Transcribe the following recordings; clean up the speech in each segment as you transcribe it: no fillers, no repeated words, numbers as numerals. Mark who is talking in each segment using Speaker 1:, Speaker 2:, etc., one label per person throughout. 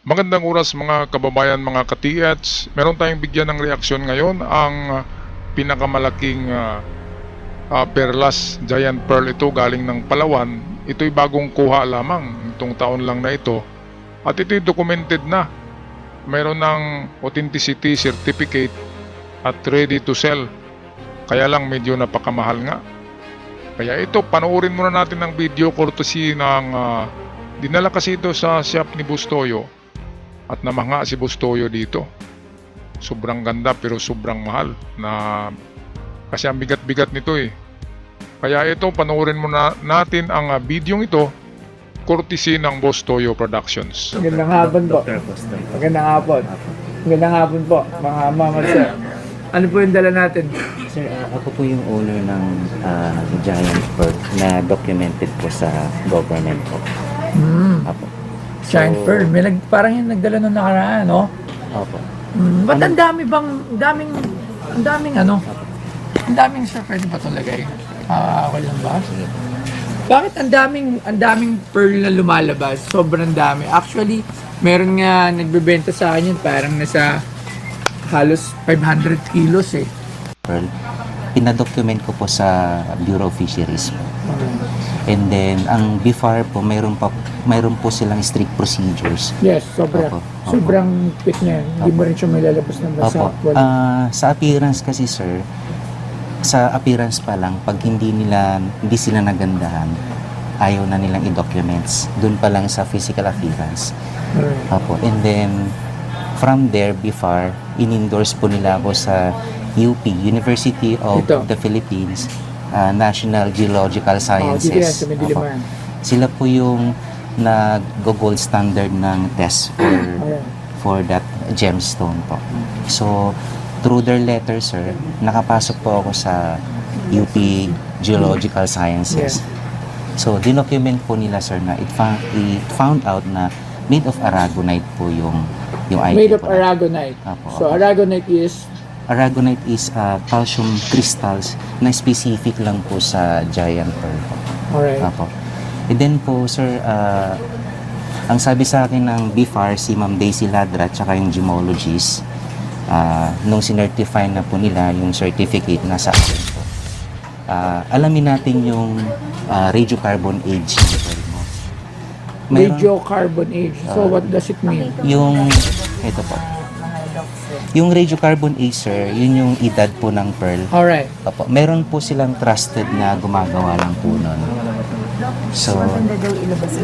Speaker 1: Magandang oras mga kababayan, mga ka-TH. Meron tayong bigyan ng reaksyon ngayon ang pinakamalaking Perlas Giant Pearl. Ito galing ng Palawan. Ito'y bagong kuha lamang itong taon lang na ito. At ito'y documented na. Meron ng authenticity certificate at ready to sell. Kaya lang medyo napakamahal nga. Kaya ito, panoorin muna natin ang video courtesy ng dinala kasi ito sa shop ni Bustoyo. At namanga si Bustoyo dito. Sobrang ganda pero sobrang mahal na kasi ang bigat-bigat nito eh. Kaya ito, panoorin muna natin ang videong ito courtesy ng Bustoyo Productions.
Speaker 2: Magandang hapon po. Magandang hapon. Magandang hapon po, mga mama sir. Ano po yung dala natin?
Speaker 3: Sir, ako po yung owner ng Giant Pearl na documented po sa government po. Apo.
Speaker 2: Giant Pearl. Parang yung nagdala nung nakaraan, no?
Speaker 3: Opo.
Speaker 2: Ba't ang dami bang, ang daming sir, pwede ba ito lagay? Okay lang ba? Bakit ang daming pearl na lumalabas? Sobrang dami. Actually, meron nga nagbebenta sa akin yun, parang nasa halos 500 kilos eh.
Speaker 3: Pearl, pinadocument ko po sa Bureau of Fisheries po. And then, ang BIFAR po, mayroon po silang strict procedures.
Speaker 2: Yes, sobra.
Speaker 3: Opo.
Speaker 2: Sobrang quick na yan. Hindi mo rin siya may lalabas ng basa.
Speaker 3: Opo. Sa appearance kasi sir, sa appearance pa lang, pag hindi sila nagandahan, ayaw na nilang i-documents. Doon pa lang sa physical appearance. Opo. And then, from there, BIFAR, in-endorse po nila ako sa UP, University of the Philippines, National Geological Sciences. Opo. Sila po yung nag-gold standard ng test for that gemstone po. So, through their letter, sir, nakapasok po ako sa UP Geological Sciences. So, dinocument po nila, sir, na it found out na made of aragonite po yung item.
Speaker 2: Made of aragonite. So, aragonite is calcium crystals na specific lang po sa Giant Pearl po. Alright.
Speaker 3: Apo. And then po, sir, ang sabi sa akin ng BIFAR, si Ma'am Daisy Ladra, tsaka yung gemologist, nung sinertify na po nila yung certificate na sa akin po, alamin natin yung radiocarbon age ng pearl mo.
Speaker 2: Radiocarbon age. So, what does it mean?
Speaker 3: Ito po. Yung radiocarbon age, sir, yun yung edad po ng pearl.
Speaker 2: Alright.
Speaker 3: Opo. Meron po silang trusted na gumagawa lang po nun. So,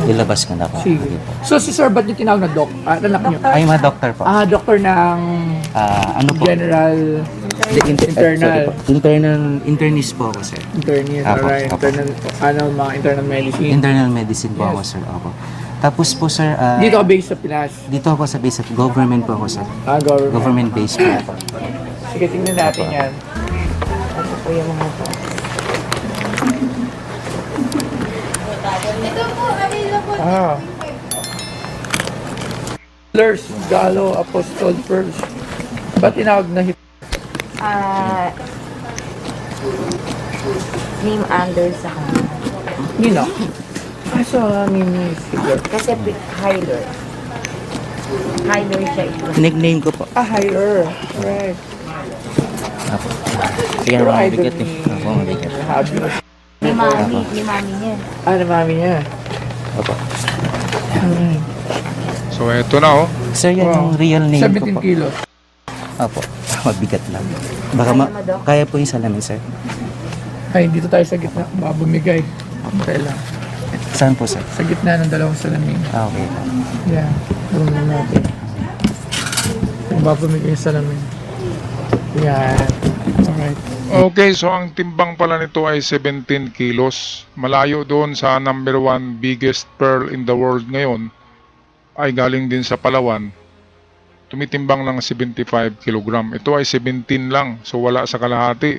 Speaker 3: ilabas ka na po.
Speaker 2: Sige.
Speaker 3: Okay po.
Speaker 2: So, si sir, ba't yung tinawag na doc? Anak nyo?
Speaker 3: Ay, mga doctor po.
Speaker 2: Doktor ng
Speaker 3: Ano po?
Speaker 2: general internal.
Speaker 3: Internist po ako, sir.
Speaker 2: Internist.
Speaker 3: Apo,
Speaker 2: Alright.
Speaker 3: apo.
Speaker 2: Mga internal medicine.
Speaker 3: Internal medicine po ako, sir. Opo. Tapos po, sir,
Speaker 2: Dito ka based sa Pinas.
Speaker 3: dito ako sa base of government po ako, sir.
Speaker 2: Government.
Speaker 3: Government based po ako.
Speaker 2: Sige, tingnan natin yan.
Speaker 4: Ano po yung mga po?
Speaker 2: Lers, Galo, Apostol, Pearls. Ba't tinawag na hit?
Speaker 4: Name under sa kanya.
Speaker 2: Nino? So, Mimi Figure.
Speaker 4: Kasi Hyler. Hyler siya ito.
Speaker 3: Nickname ko po.
Speaker 2: Higher. Right.
Speaker 3: Opo. Sige, mabigat eh. Opo, mabigat.
Speaker 4: Ni mami niya.
Speaker 2: Na mami niya.
Speaker 3: Opo.
Speaker 2: Alright.
Speaker 1: So ito na oh.
Speaker 3: Sir, yan yung real name ko
Speaker 2: 17
Speaker 3: po.
Speaker 2: kilos.
Speaker 3: Opo. Mabigat lang. Baka kaya po yung salamin, sir.
Speaker 2: Ay, dito tayo sa gitna. Babumigay. Okay lang.
Speaker 3: Saan po, sir?
Speaker 2: Sa gitna ng dalawang salamin.
Speaker 3: Okay po.
Speaker 2: Yeah. Tulungan natin. Babumigay yung salamin. Yan. Alright.
Speaker 1: Okay, so ang timbang pala nito ay 17 kilos. Malayo doon sa number 1 biggest pearl in the world ngayon ay galing din sa Palawan. Tumitimbang ng 75 kilogram. Ito ay 17 lang, so wala sa kalahati.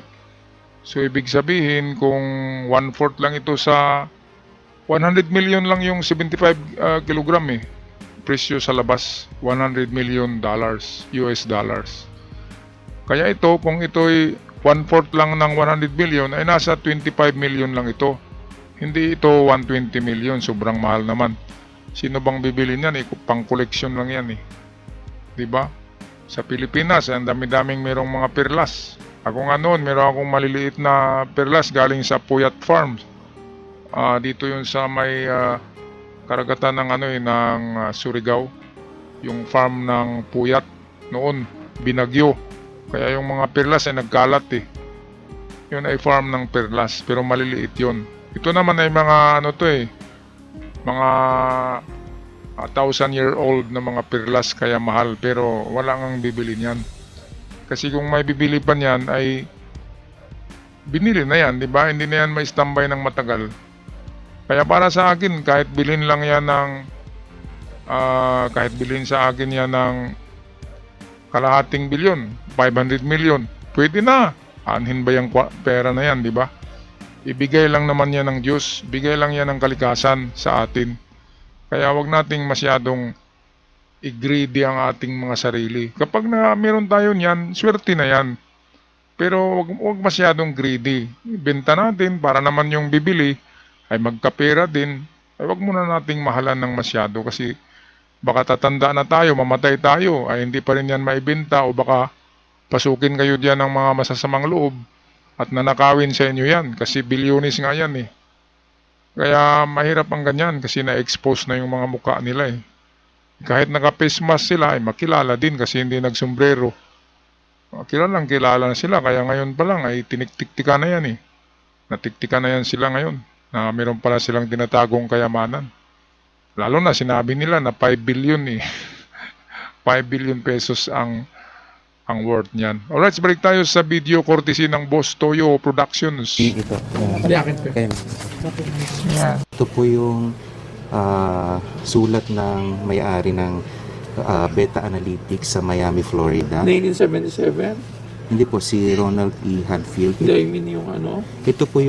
Speaker 1: So ibig sabihin kung 1/4 lang ito sa 100 million lang yung 75 kilogram eh. Presyo sa labas, $100 million US dollars. Kaya ito, kung ito'y 1/4 lang ng 100 million, ay nasa 25 million lang ito. Hindi ito 120 million, sobrang mahal naman. Sino bang bibili niyan? Pang koleksyon lang yan eh. 'Di ba? Sa Pilipinas, ang dami-daming merong mga perlas. Ako nga noon, meron akong maliliit na perlas galing sa Puyat Farms. Dito yun sa may karagatan ng Surigao. Yung farm ng Puyat noon, binagyo. Kaya yung mga perlas ay nagkalat eh. Yun ay farm ng perlas, pero maliliit yun. Ito naman ay mga mga 1,000-year-old na mga perlas, kaya mahal, pero wala ngang bibili niyan. Kasi kung may bibili pa niyan ay binili na yan, di ba? Hindi na yan may standby ng matagal. Kaya para sa akin, kahit bilhin lang yan ng kahit bilhin sa akin yan ng kalahating bilyon, 500 million, pwede na. Anhin ba yung pera na yan, di ba? Ibigay lang naman yan ng Diyos, bigay lang yan ng kalikasan sa atin. Kaya wag nating masyadong i-greedy ang ating mga sarili. Kapag meron tayo niyan, swerte na yan. Pero wag masyadong greedy. Ibenta natin para naman yung bibili ay magkapera din. Ay wag muna nating mahalan ng masyado kasi baka tatanda na tayo, mamatay tayo, ay hindi pa rin yan maibenta o baka pasukin kayo diyan ng mga masasamang loob at nanakawin sa inyo yan kasi bilyonis nga yan eh. Kaya mahirap ang ganyan kasi na-expose na yung mga mukha nila eh. Kahit naka-face mask sila ay makilala din kasi hindi nagsombrero. Kilala na sila kaya ngayon pa lang ay tiniktiktika na yan eh. Natiktika na yan sila ngayon na meron pala silang tinatagong kayamanan. Lalo na sinabi nila na 5 billion eh. 5 billion pesos ang worth niyan. Alright, balik tayo sa video courtesy ng Boss Toyo Productions.
Speaker 3: Ito. Kaya, ito po yung sulat ng may-ari ng Beta Analytics sa Miami, Florida.
Speaker 2: 1977?
Speaker 3: Hindi po, si Ronald E. Hadfield.
Speaker 2: Hindi, I mean yung ano?
Speaker 3: Ito po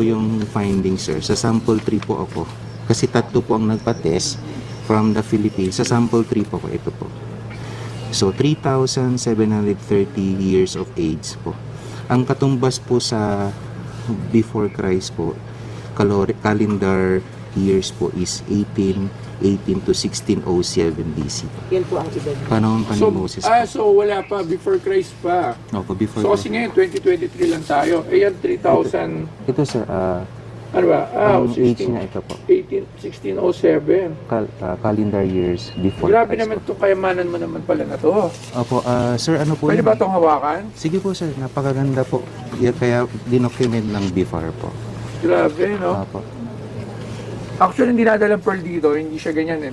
Speaker 3: yung findings, sir. Sa sample 3 po ako. Kasi tatlo po ang nagpa-test from the Philippines. Sa sample 3 po ako, ito po. So, 3,730 years of age po. Ang katumbas po sa before Christ po, calendar years po is 1818 to 1607 BC.
Speaker 4: Yan po ang edad.
Speaker 3: Panahon pa ni Moses po.
Speaker 2: So wala pa, before Christ pa.
Speaker 3: Opo, before
Speaker 2: So kasi ngayon, 2023 lang tayo. Eh yan, 3,000,
Speaker 3: ito, sir,
Speaker 2: ano ba?
Speaker 3: ang age niya ito po.
Speaker 2: 1607.
Speaker 3: Calendar years before
Speaker 2: Grabe
Speaker 3: Christ
Speaker 2: naman
Speaker 3: po.
Speaker 2: itong kayamanan mo naman pala na to.
Speaker 3: Opo, sir, ano po
Speaker 2: Pwede
Speaker 3: yun?
Speaker 2: ba itong hawakan?
Speaker 3: Sige po, sir, napakaganda po. Kaya dinocument ng before po.
Speaker 2: Grabe, no?
Speaker 3: Opo.
Speaker 2: Actually, hindi nadalang pearl dito. Hindi siya ganyan eh.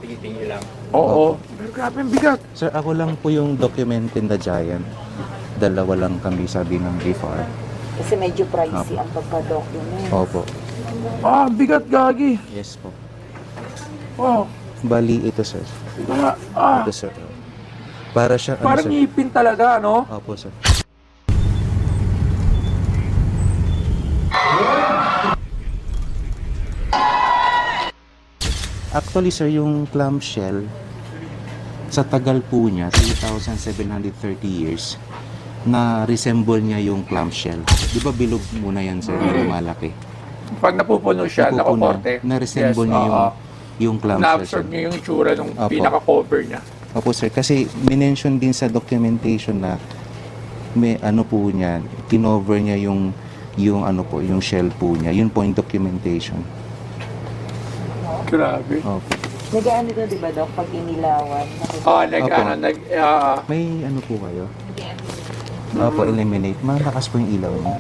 Speaker 2: Tingin lang. Oo. Pero grabe ang bigat.
Speaker 3: Sir, ako lang po yung documented na giant. Dalawa lang kami, sabi ng before.
Speaker 4: Kasi medyo pricey ang pagka-document.
Speaker 3: Opo.
Speaker 2: Bigat gagi.
Speaker 3: Yes po.
Speaker 2: Oh.
Speaker 3: Bali, ito, sir. Ito, sir. Para siya,
Speaker 2: Parang
Speaker 3: sir?
Speaker 2: ngipin talaga, no?
Speaker 3: Opo, sir. Actually, sir, yung clamshell, sa tagal po niya, 3,730 years, na resemble niya yung clamshell. Di ba bilog muna yan, sir, na lumalaki?
Speaker 2: Pag napupuno siya,
Speaker 3: Napupuno,
Speaker 2: nakokorte.
Speaker 3: na-resemble niya yung clamshell, sir.
Speaker 2: Na-absorb niya yung itsura ng
Speaker 3: Opo.
Speaker 2: pinaka-cover niya.
Speaker 3: Opo, sir, kasi minention din sa documentation na may ano po niya, kinover niya yung yung shell po niya. Yun po yung documentation.
Speaker 2: Grabe.
Speaker 3: Opo.
Speaker 4: Nag-ano to, di ba, Dok? Pag inilawan.
Speaker 3: May ano po kayo? Opo, eliminate. Malakas po yung ilaw niya.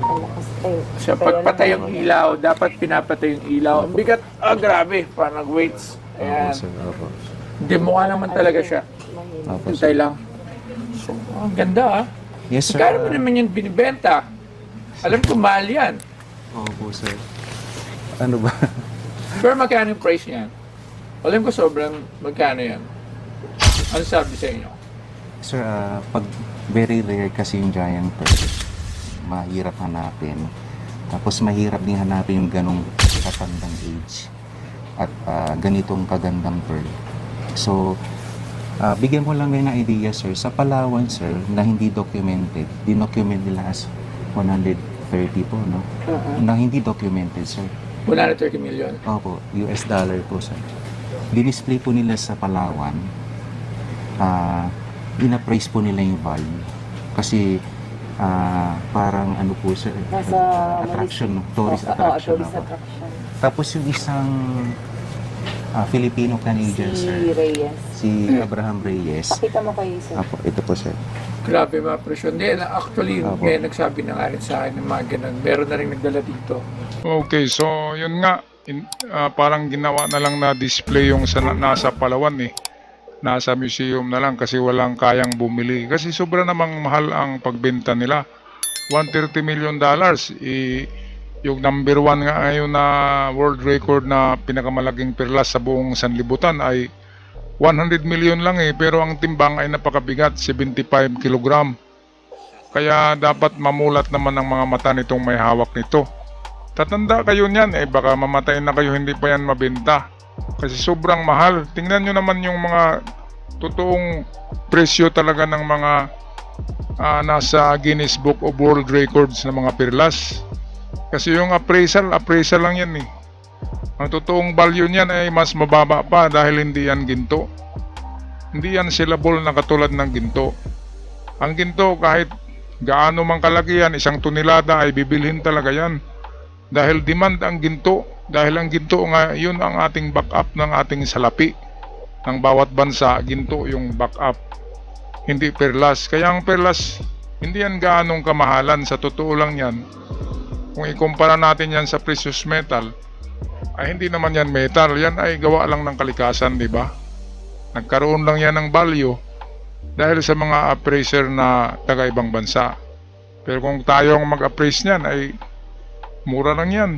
Speaker 2: Sa pagpatay yung ilaw, dapat pinapatay yung ilaw. Ang bigat, grabe, parang weights.
Speaker 3: Opo,
Speaker 2: Ayan.
Speaker 3: sir. Opo.
Speaker 2: Hindi, mukha naman talaga siya.
Speaker 3: Opo,
Speaker 2: Hintay
Speaker 3: sir.
Speaker 2: lang. So, ang ganda
Speaker 3: Yes, sir.
Speaker 2: Kaya mo naman yung binibenta. Alam ko, mahal yan.
Speaker 3: Opo, sir. Ano ba?
Speaker 2: Pero magkano yung price niyan? Alam ko, sobrang magkano yan. Ano sabi sa inyo?
Speaker 3: Sir, pag very rare kasi yung giant pearl, mahirap hanapin. Tapos mahirap din hanapin yung ganong katandang age at ganitong kagandang pearl. So, bigyan mo lang kayo ng idea, sir. Sa Palawan, sir, na hindi documented, dinocument nila as 130 po, no? Na hindi documented, sir.
Speaker 2: 130 million.
Speaker 3: Opo, US dollar po sir. Dinisplay po nila sa Palawan. Ina-praise po nila yung value. Kasi parang ano po sir,
Speaker 4: Nasa
Speaker 3: attraction, tourist
Speaker 4: Oo,
Speaker 3: attraction.
Speaker 4: tourist
Speaker 3: Opo.
Speaker 4: attraction.
Speaker 3: Tapos yung isang Filipino-Canadian
Speaker 4: Si
Speaker 3: sir,
Speaker 4: Reyes.
Speaker 3: si Abraham Reyes.
Speaker 4: Pakita mo kayo, sir.
Speaker 3: Opo, ito po sir.
Speaker 2: Grabe mga presyon. Hindi, actually,
Speaker 3: Opo.
Speaker 2: may nagsabi na nga rin sa akin ng mga ganun. Meron na rin nagdala dito.
Speaker 1: Okay, so yun nga, parang ginawa na lang na display yung nasa Palawan eh. Nasa museum na lang kasi walang kayang bumili. Kasi sobra namang mahal ang pagbenta nila. $130 million. Yung number 1 nga ngayon na world record na pinakamalaking perlas sa buong sanlibutan ay 100 million lang eh. Pero ang timbang ay napakabigat, 75 kilogram. Kaya dapat mamulat naman ang mga mata nitong may hawak nito. Tatanda kayo niyan, baka mamatay na kayo, hindi pa yan mabenta. Kasi sobrang mahal. Tingnan nyo naman yung mga totoong presyo talaga ng mga nasa Guinness Book of World Records na mga perlas. Kasi yung appraisal lang yan eh. Ang totoong value niyan ay mas mababa pa dahil hindi yan ginto. Hindi yan sellable na katulad ng ginto. Ang ginto kahit gaano mang kalaki yan, 1 tonelada ay bibilhin talaga yan. Dahil demand ang ginto. Dahil ang ginto nga, yun ang ating backup ng ating salapi. Ng bawat bansa, ginto yung backup. Hindi perlas. Kaya ang perlas, hindi yan gaanong kamahalan. Sa totoo lang yan. Kung ikumpara natin yan sa precious metal, ay hindi naman yan metal. Yan ay gawa lang ng kalikasan, di ba? Nagkaroon lang yan ng value dahil sa mga appraiser na taga-ibang bansa. Pero kung tayo ang mag-appraise niyan, ay mura lang yan.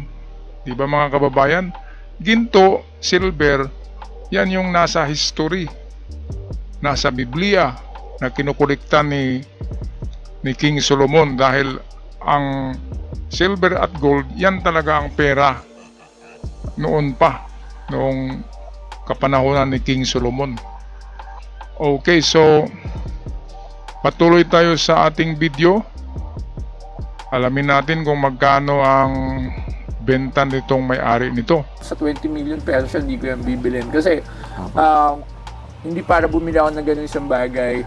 Speaker 1: Di ba mga kababayan? Ginto, silver, yan yung nasa history, nasa Biblia na kinukulikta ni King Solomon dahil ang silver at gold, yan talaga ang pera noon pa, noong kapanahonan ni King Solomon. Okay, so patuloy tayo sa ating video. Alamin natin kung magkano ang benta nitong may-ari nito.
Speaker 2: Sa 20 million pesos, hindi ko yan bibilin. Kasi, hindi para bumili ako ng ganun isang bagay,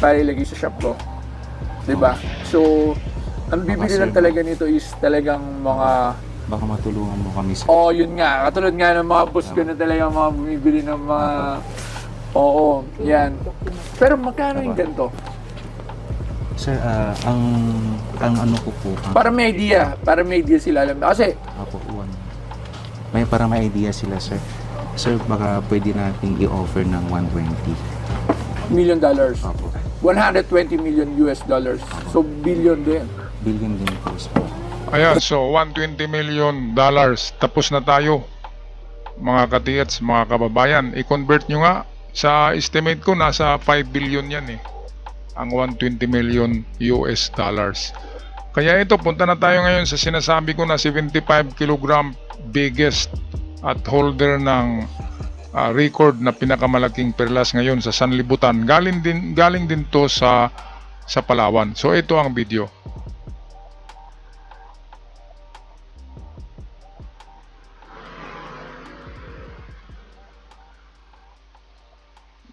Speaker 2: para ilagay sa shop ko. Diba? So, ang bibili lang talaga nito is talagang mga...
Speaker 3: Baka matulungan mo kami sir.
Speaker 2: Oh, yun nga. Katulad nga ng mga boss ko na talagang mga bumibili ng mga... Oo, yan. Pero magkano yung ganito?
Speaker 3: Sir, ang ano ko po,
Speaker 2: Para may idea sila alam. Kasi,
Speaker 3: Apo, para may idea sila sir. Sir, baka pwede nating i-offer ng $120.
Speaker 2: $1 million.
Speaker 3: Apo.
Speaker 2: 120 million US dollars. So, billion din.
Speaker 3: Billion din po sir.
Speaker 1: Ayan, so $120 million. Tapos na tayo. Mga katiyats, mga kababayan. I-convert nyo nga. Sa estimate ko, nasa 5 billion yan eh. Ang 120 million US dollars. Kaya ito, punta na tayo ngayon sa sinasabi ko na 75 kilogram biggest at holder ng record na pinakamalaking perlas ngayon sa sanlibutan. Galing din to sa Palawan. So ito ang video.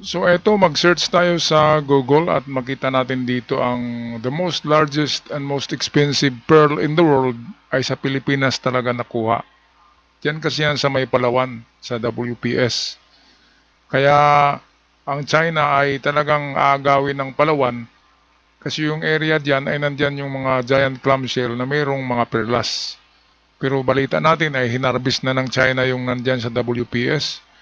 Speaker 1: So eto, mag-search tayo sa Google at makita natin dito ang the most largest and most expensive pearl in the world ay sa Pilipinas talaga nakuha. Diyan kasi yan sa may Palawan, sa WPS. Kaya ang China ay talagang aagawin ng Palawan kasi yung area diyan ay nandyan yung mga giant clamshell na mayroong mga perlas. Pero balita natin ay hinarbis na ng China yung nandyan sa WPS.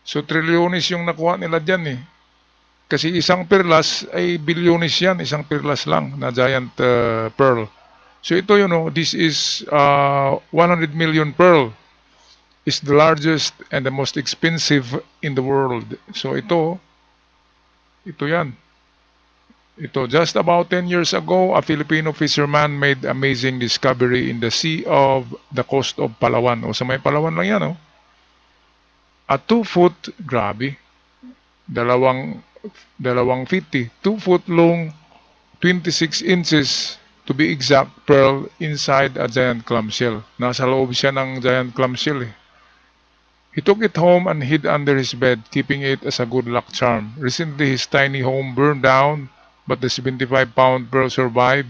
Speaker 1: So trilyones yung nakuha nila dyan eh. Kasi isang perlas ay bilyones yan. Isang perlas lang na giant pearl. So ito this is 100 million pearl. Is the largest and the most expensive in the world. So ito yan. Ito, just about 10 years ago, a Filipino fisherman made amazing discovery in the sea of the coast of Palawan. O sa may Palawan lang yan A 2-foot, grabe, dalawang feet 2 foot long, 26 inches To be exact, pearl inside a giant clamshell. Nasa loob siya ng giant clamshell eh. He took it home and hid under his bed, keeping it as a good luck charm. Recently, his tiny home burned down, but the 75-pound pearl survived.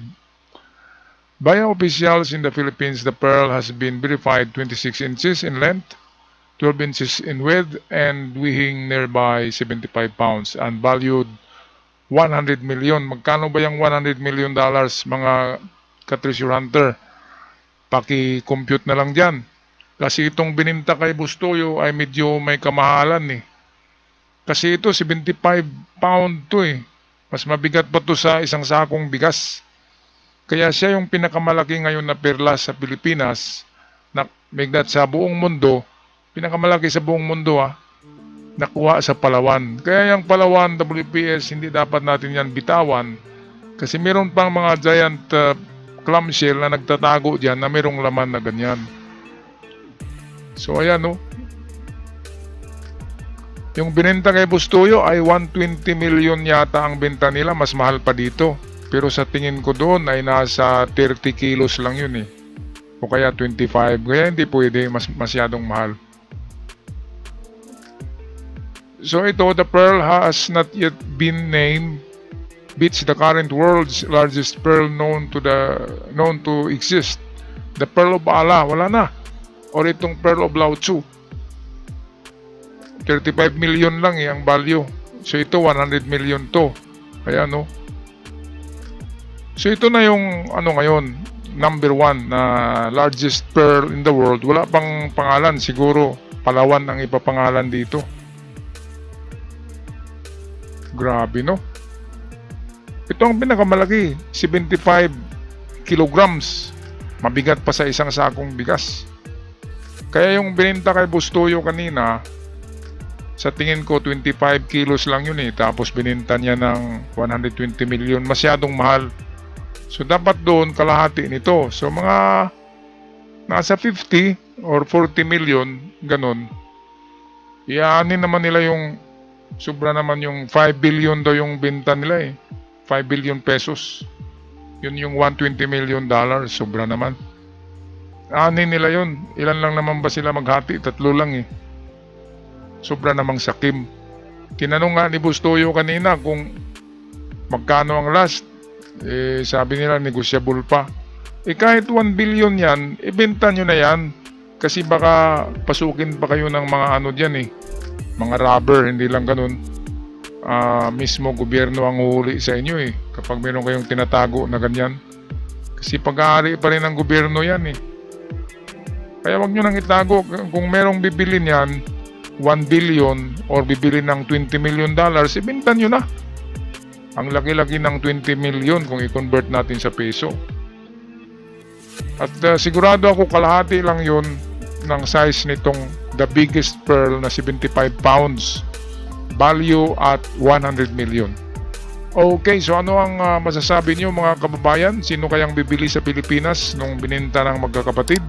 Speaker 1: By officials in the Philippines, the pearl has been verified 26 inches in length, 12 inches in width, and weighing nearby 75 pounds and valued 100 million. Magkano ba yung 100 million dollars, mga ka-treasure hunter? Paki-compute na lang dyan. Kasi itong bininta kay Bustoyo ay medyo may kamahalan eh. Kasi ito 75 pound to eh. Mas mabigat pa to sa isang sakong bigas. Kaya siya yung pinakamalaki ngayon na perlas sa Pilipinas, na bigdat sa buong mundo, pinakamalaki sa buong mundo nakuha sa Palawan. Kaya yung Palawan, WPS, hindi dapat natin yan bitawan kasi meron pang mga giant clamshell na nagtatago dyan na merong laman na ganyan. So ayan no. Yung binenta kay Bustoyo ay 120 million yata ang benta nila, mas mahal pa dito. Pero sa tingin ko doon ay nasa 30 kilos lang yun eh. O kaya 25. Kaya hindi pwede, masyadong mahal. So ito, the pearl has not yet been named. Beats the current world's largest pearl known to exist. The Pearl of Allah, wala na. Or itong Pearl of Lao Tzu. 35 million lang ang value. So ito 100 million to. Kaya no. So ito na yung ngayon, number 1 na largest pearl in the world. Wala pang pangalan, siguro Palawan ang ipapangalan dito. Grabe no. Ito ang pinakamalaki, 75 kilograms. Mabigat pa sa isang sakong bigas. Kaya yung bininta kay Bustoyo kanina, sa tingin ko 25 kilos lang yun eh. Tapos bininta niya ng 120 million. Masyadong mahal. So dapat doon kalahati nito. So mga nasa 50 or 40 million, ganun. Iaanin naman nila yung sobra naman yung 5 billion daw yung benta nila eh. 5 billion pesos. Yun yung 120 million dollars. Sobra naman. Aanin nila yun. Ilan lang naman ba sila maghati? 3 lang eh. Sobra namang sakim. Tinanong nga ni Bustoyo kanina kung magkano ang last. Sabi nila negosyable pa. Kahit 1 billion yan, ibenta nyo na yan. Kasi baka pasukin pa kayo ng mga dyan eh. Mga robber, hindi lang ganun. Mismo gobyerno ang uhuli sa inyo eh. Kapag meron kayong tinatago na ganyan. Kasi pag-aari pa rin ng gobyerno yan eh. Kaya wag nyo nang itago. Kung merong bibili niyan, 1 billion or bibili ng 20 million dollars, ibenta nyo na. Ang laki-laki ng 20 million kung i-convert natin sa peso. At sigurado ako kalahati lang yun ng size nitong the biggest pearl na 75 pounds. Value at 100 million. Okay, so ano ang masasabi niyo mga kababayan? Sino kayang bibili sa Pilipinas nung bininta ng magkakapatid?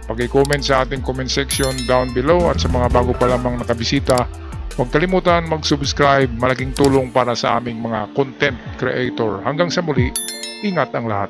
Speaker 1: Pag-comment sa ating comment section down below at sa mga bago pa lamang nakabisita, huwag kalimutan mag-subscribe, malaking tulong para sa aming mga content creator. Hanggang sa muli, ingat ang lahat.